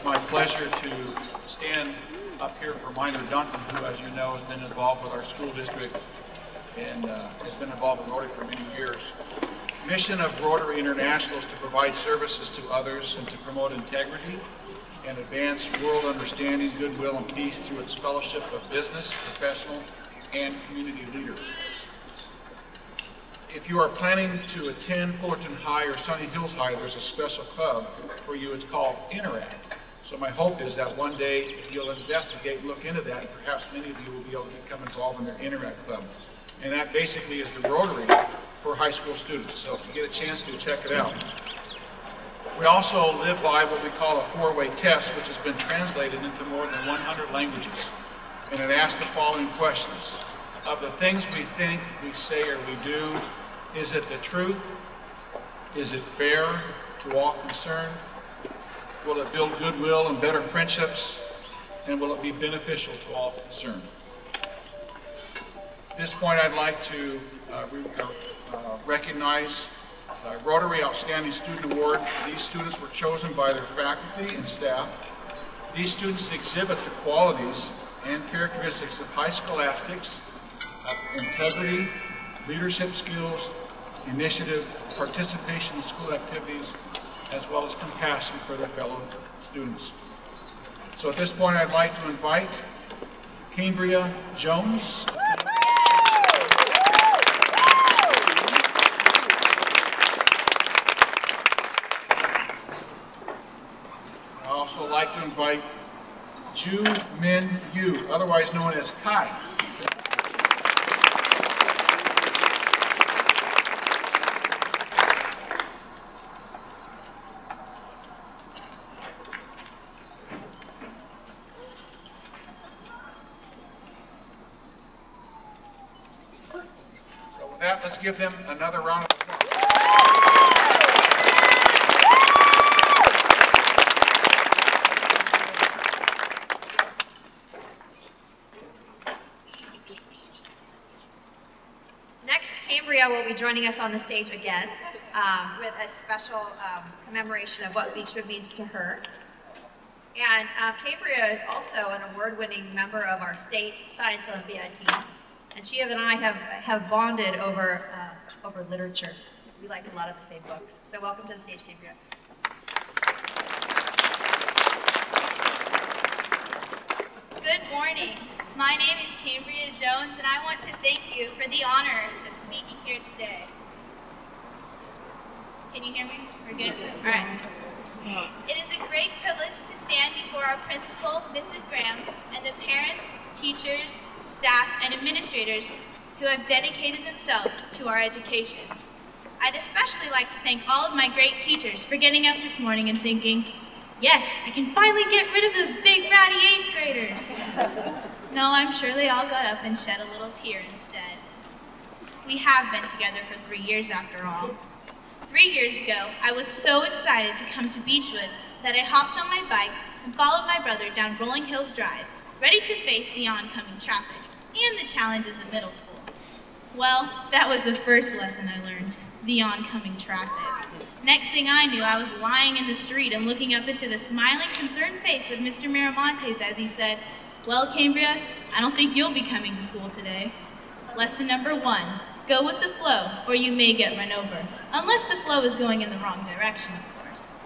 It's my pleasure to stand up here for Minor Duncan, who, as you know, has been involved with our school district and has been involved in Rotary for many years. The mission of Rotary International is to provide services to others and to promote integrity and advance world understanding, goodwill, and peace through its fellowship of business, professional, and community leaders. If you are planning to attend Fullerton High or Sunny Hills High, there's a special club for you. It's called Interact. So my hope is that one day you'll investigate and look into that, and perhaps many of you will be able to become involved in their Interact club. And that basically is the Rotary for high school students. So if you get a chance to, check it out. We also live by what we call a four-way test, which has been translated into more than 100 languages. And it asks the following questions. Of the things we think, we say, or we do, is it the truth? Is it fair to all concerned? Will it build goodwill and better friendships? And will it be beneficial to all concerned? At this point, I'd like to recognize Rotary Outstanding Student Award. These students were chosen by their faculty and staff. These students exhibit the qualities and characteristics of high scholastics, of integrity, leadership skills, initiative, participation in school activities, as well as compassion for their fellow students. So at this point, I'd like to invite Cambria Jones. I'd also like to invite Ju Min Yu, otherwise known as Kai. So with that, let's give them another round of applause. Next, Cambria will be joining us on the stage again with a special commemoration of what Beechwood means to her. And Cambria is also an award-winning member of our state science Olympiad team, and she and I have bonded over literature. We like a lot of the same books. So welcome to the stage, Cambria. Good morning. My name is Cambria Jones, and I want to thank you for the honor of speaking here today. Can you hear me? We're good? All right. It is a great privilege to stand before our principal, Mrs. Graham, and the parents, teachers, staff, and administrators who have dedicated themselves to our education. I'd especially like to thank all of my great teachers for getting up this morning and thinking, yes, I can finally get rid of those big rowdy 8th graders. No, I'm sure they all got up and shed a little tear instead. We have been together for 3 years after all. 3 years ago, I was so excited to come to Beechwood that I hopped on my bike and followed my brother down Rolling Hills Drive, ready to face the oncoming traffic and the challenges of middle school. Well, that was the first lesson I learned, the oncoming traffic. Next thing I knew, I was lying in the street and looking up into the smiling, concerned face of Mr. Miramontes as he said, well, Cambria, I don't think you'll be coming to school today. Lesson number 1, go with the flow, or you may get run over. Unless the flow is going in the wrong direction, of course.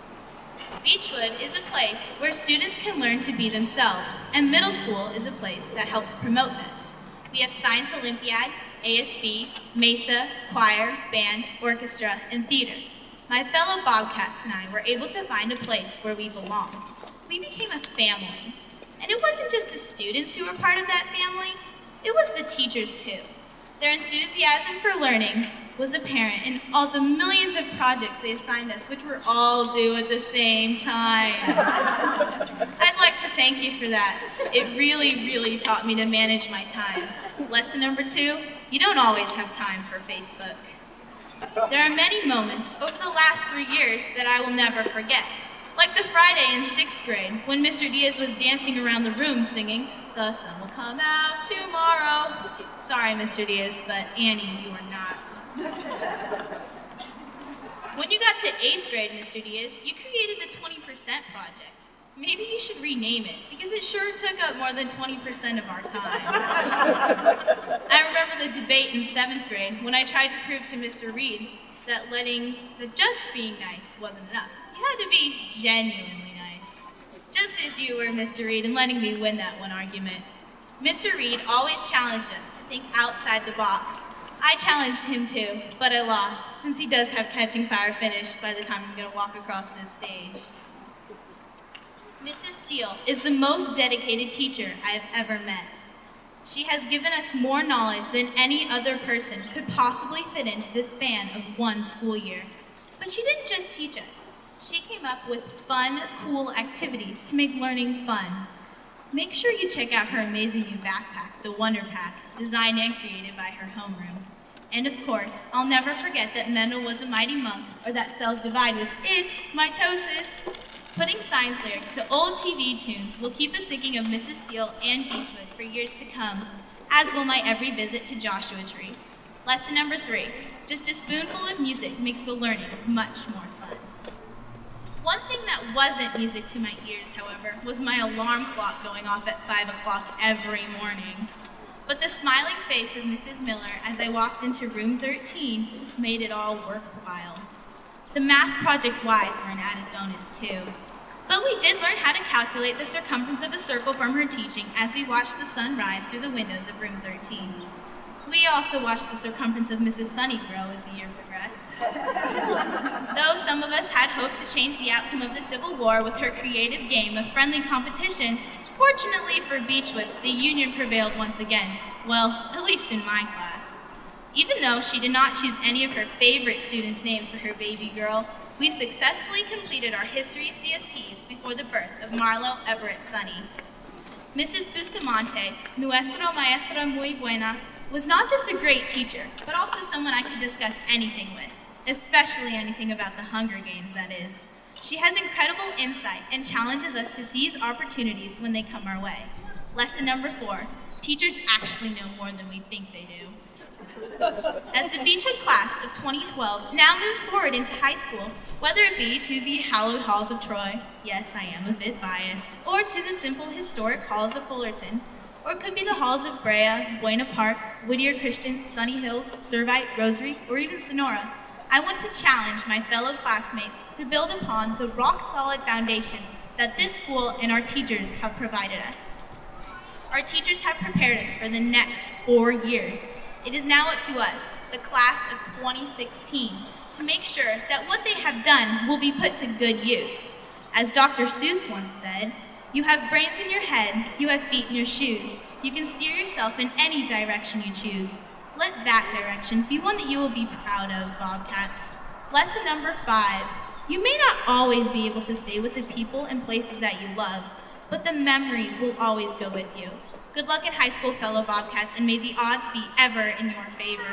Beechwood is a place where students can learn to be themselves, and middle school is a place that helps promote this. We have Science Olympiad, ASB, Mesa, choir, band, orchestra, and theater. My fellow Bobcats and I were able to find a place where we belonged. We became a family. And it wasn't just the students who were part of that family, it was the teachers too. Their enthusiasm for learning was apparent in all the millions of projects they assigned us, which were all due at the same time. I'd like to thank you for that. It really taught me to manage my time. Lesson number 2, you don't always have time for Facebook. There are many moments over the last 3 years that I will never forget. Like the Friday in 6th grade, when Mr. Diaz was dancing around the room singing, "The sun will come out tomorrow." Sorry, Mr. Diaz, but Annie, you are not. When you got to 8th grade, Mr. Diaz, you created the 20% project. Maybe you should rename it, because it sure took up more than 20% of our time. I remember the debate in 7th grade when I tried to prove to Mr. Reed that just being nice wasn't enough. You had to be genuinely nice. Just as you were, Mr. Reed, in letting me win that one argument. Mr. Reed always challenged us to think outside the box. I challenged him too, but I lost, since he does have Catching Fire finished by the time I'm going to walk across this stage. Mrs. Steele is the most dedicated teacher I have ever met. She has given us more knowledge than any other person could possibly fit into the span of one school year. But she didn't just teach us. She came up with fun, cool activities to make learning fun. Make sure you check out her amazing new backpack, the Wonder Pack, designed and created by her homeroom. And of course, I'll never forget that Mendel was a mighty monk, or that cells divide with its mitosis. Putting science lyrics to old TV tunes will keep us thinking of Mrs. Steele and Beechwood for years to come, as will my every visit to Joshua Tree. Lesson number 3, just a spoonful of music makes the learning much more fun. One thing that wasn't music to my ears, however, was my alarm clock going off at 5 o'clock every morning. But the smiling face of Mrs. Miller as I walked into room 13 made it all worthwhile. The math project Y's were an added bonus too. But we did learn how to calculate the circumference of a circle from her teaching as we watched the sun rise through the windows of room 13. We also watched the circumference of Mrs. Sunny grow as the year progressed. Though some of us had hoped to change the outcome of the Civil War with her creative game of friendly competition, fortunately for Beechwood, the Union prevailed once again. Well, at least in my class. Even though she did not choose any of her favorite students' names for her baby girl, we successfully completed our history CSTs before the birth of Marlo Everett Sunny. Mrs. Bustamante, nuestra maestra muy buena, was not just a great teacher, but also someone I could discuss anything with, especially anything about the Hunger Games, that is. She has incredible insight and challenges us to seize opportunities when they come our way. Lesson number 4, teachers actually know more than we think they do. As the Beechwood class of 2012 now moves forward into high school, whether it be to the hallowed halls of Troy, yes, I am a bit biased, or to the simple historic halls of Fullerton, or it could be the halls of Brea, Buena Park, Whittier Christian, Sunny Hills, Servite, Rosary, or even Sonora, I want to challenge my fellow classmates to build upon the rock-solid foundation that this school and our teachers have provided us. Our teachers have prepared us for the next 4 years. It is now up to us, the class of 2016, to make sure that what they have done will be put to good use. As Dr. Seuss once said, you have brains in your head, you have feet in your shoes. You can steer yourself in any direction you choose. Let that direction be one that you will be proud of, Bobcats. Lesson number 5, you may not always be able to stay with the people and places that you love, but the memories will always go with you. Good luck in high school, fellow Bobcats, and may the odds be ever in your favor.